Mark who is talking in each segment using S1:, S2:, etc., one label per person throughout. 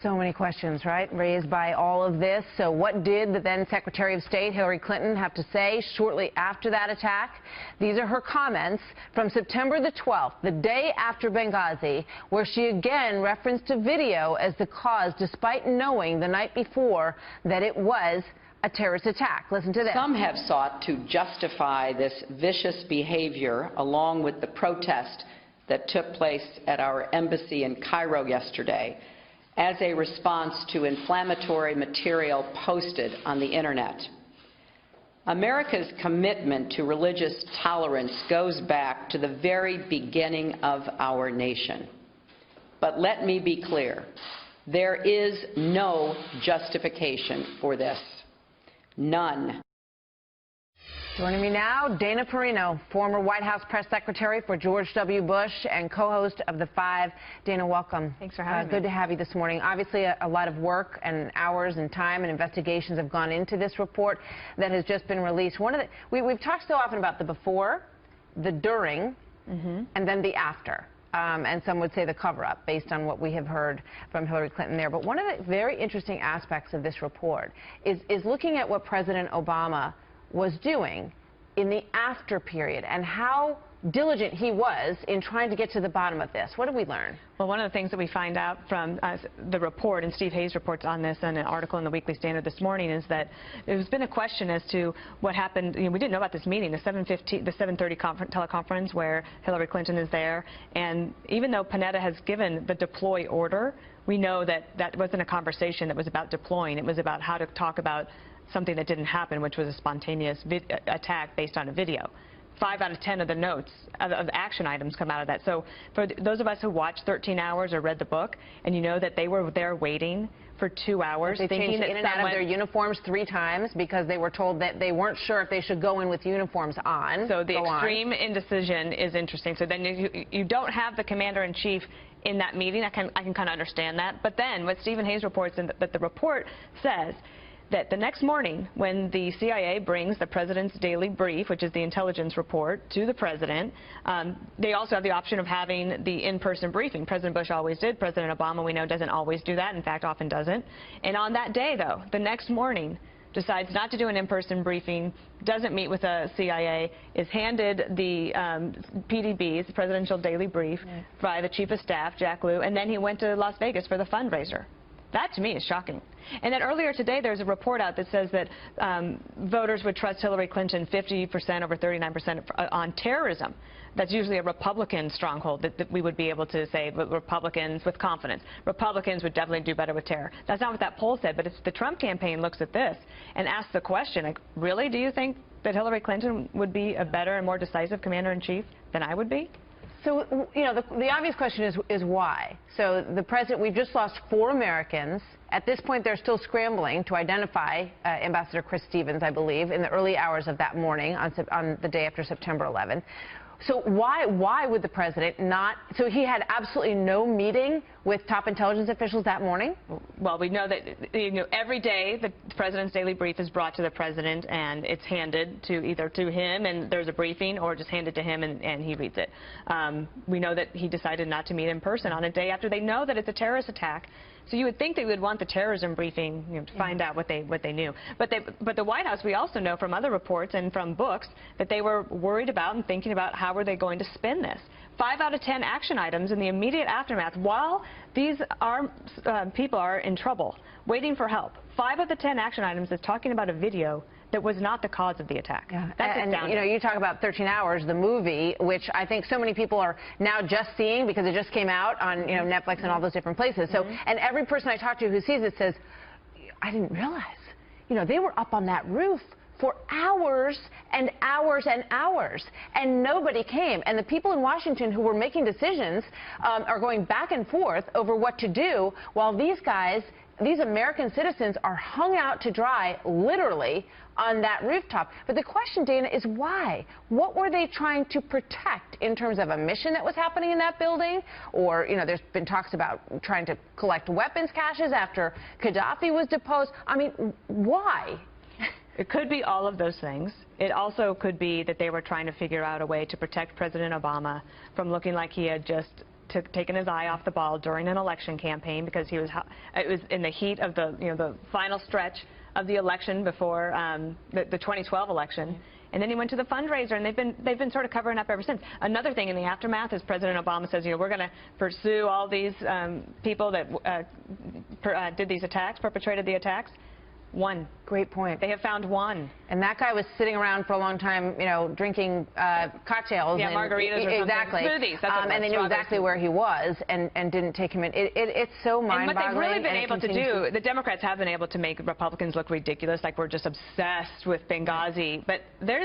S1: So many questions, right, raised by all of this. So what did the then Secretary of State, Hillary Clinton, have to say shortly after that attack? These are her comments from September the 12th, the day after Benghazi, where she again referenced a video as the cause, despite knowing the night before that it was a terrorist attack. Listen to this.
S2: Some have sought to justify this vicious behavior along with the protest that took place at our embassy in Cairo yesterday as a response to inflammatory material posted on the Internet. America's commitment to religious tolerance goes back to the very beginning of our nation. But let me be clear, there is no justification for this. None.
S1: Joining me now, Dana Perino, former White House press secretary for George W. Bush and co-host of The Five. Dana, welcome.
S3: Thanks for having me.
S1: Good to have you this morning. Obviously, a lot of work and hours and time and investigations have gone into this report that has just been released. We've talked so often about the before, the during, and then the after. And some would say the cover-up, based on what we have heard from Hillary Clinton there. But one of the very interesting aspects of this report is looking at what President Obama was doing in the after period and how diligent he was in trying to get to the bottom of this. What did we learn?
S3: Well, one of the things that we find out from the report, and Steve Hayes reports on this in an article in the Weekly Standard this morning, is that there's been a question as to what happened. You know, we didn't know about this meeting, the 7:30 teleconference where Hillary Clinton is there, and even though Panetta has given the deploy order, we know that that wasn't a conversation that was about deploying. It was about how to talk about something that didn't happen, which was a spontaneous attack based on a video. 5 out of 10 of the notes of action items come out of that. So for those of us who watched 13 Hours or read the book, and you know that they were there waiting for 2 hours.
S1: They changed in and out of their uniforms 3 times because they were told that they weren't sure if they should go in with uniforms on.
S3: So the extreme indecision is interesting. So then you don't have the commander-in-chief in that meeting. I can kind of understand that. But then what Stephen Hayes reports, and that the report says, that the next morning, when the CIA brings the president's daily brief, which is the intelligence report, to the president, they also have the option of having the in-person briefing. President Bush always did. President Obama, we know, doesn't always do that. In fact, often doesn't. And on that day, though, the next morning, decides not to do an in-person briefing, doesn't meet with the CIA, is handed the PDBs, the Presidential Daily Brief, by the Chief of Staff, Jack Lew, and then he went to Las Vegas for the fundraiser. That, to me, is shocking. And then earlier today, there's a report out that says that voters would trust Hillary Clinton 50% over 39% on terrorism. That's usually a Republican stronghold that we would be able to say, but Republicans with confidence. Republicans would definitely do better with terror. That's not what that poll said, but it's the Trump campaign looks at this and asks the question, like, really, do you think that Hillary Clinton would be a better and more decisive commander-in-chief than I would be?
S1: So, you know, the obvious question is why? So the president, we've just lost 4 Americans. At this point, they're still scrambling to identify Ambassador Chris Stevens, I believe, in the early hours of that morning on the day after September 11th. So why would the president not? So he had absolutely no meeting with top intelligence officials that morning?
S3: Well, we know that every day the president's daily brief is brought to the president, and it's handed to either to him and there's a briefing, or just handed to him and he reads it. We know that he decided not to meet in person on a day after they know that it's a terrorist attack. So you would think they would want the terrorism briefing, to find out what they knew. But the White House, we also know from other reports and from books that they were worried about and thinking about how were they going to spin this. 5 out of 10 action items in the immediate aftermath, while these people are in trouble, waiting for help. 5 of the 10 action items is talking about a video that was not the cause of the attack.
S1: Yeah. And you know, you talk about 13 Hours, the movie, which I think so many people are now just seeing because it just came out on Netflix and all those different places. So, and every person I talk to who sees it says, I didn't realize, they were up on that roof for hours and hours and hours, and nobody came. And the people in Washington who were making decisions are going back and forth over what to do, while these guys, these American citizens, are hung out to dry, literally, on that rooftop. But the question, Dana, is why? What were they trying to protect in terms of a mission that was happening in that building? Or, there's been talks about trying to collect weapons caches after Gaddafi was deposed. I mean, why?
S3: It could be all of those things. It also could be that they were trying to figure out a way to protect President Obama from looking like he had just taken his eye off the ball during an election campaign because it was in the heat of the final stretch of the election before the 2012 election. And then he went to the fundraiser, and they've been sort of covering up ever since. Another thing in the aftermath is President Obama says, we're going to pursue all these people that did these attacks, perpetrated the attacks. One.
S1: Great point.
S3: They have found one.
S1: And that guy was sitting around for a long time, drinking cocktails.
S3: Yeah,
S1: and
S3: margaritas or
S1: exactly.
S3: something. Smoothies. That's what
S1: and they knew exactly where he was and didn't take him in. It's so mind-boggling.
S3: And what they've really been able to do, the Democrats have been able to make Republicans look ridiculous, like we're just obsessed with Benghazi. But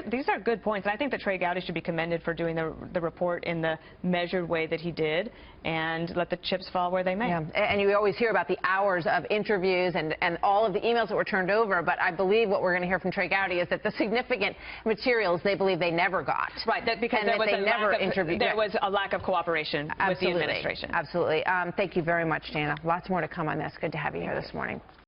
S3: these are good points. And I think that Trey Gowdy should be commended for doing the report in the measured way that he did and let the chips fall where they may.
S1: Yeah. And you always hear about the hours of interviews and all of the emails that were turned over. But I believe what we're going to hear from Trey Gowdy is that the significant materials they believe they never got.
S3: Right, because there was a lack of cooperation with the administration.
S1: Absolutely. Thank you very much, Dana. Lots more to come on this. Good to have you here this morning.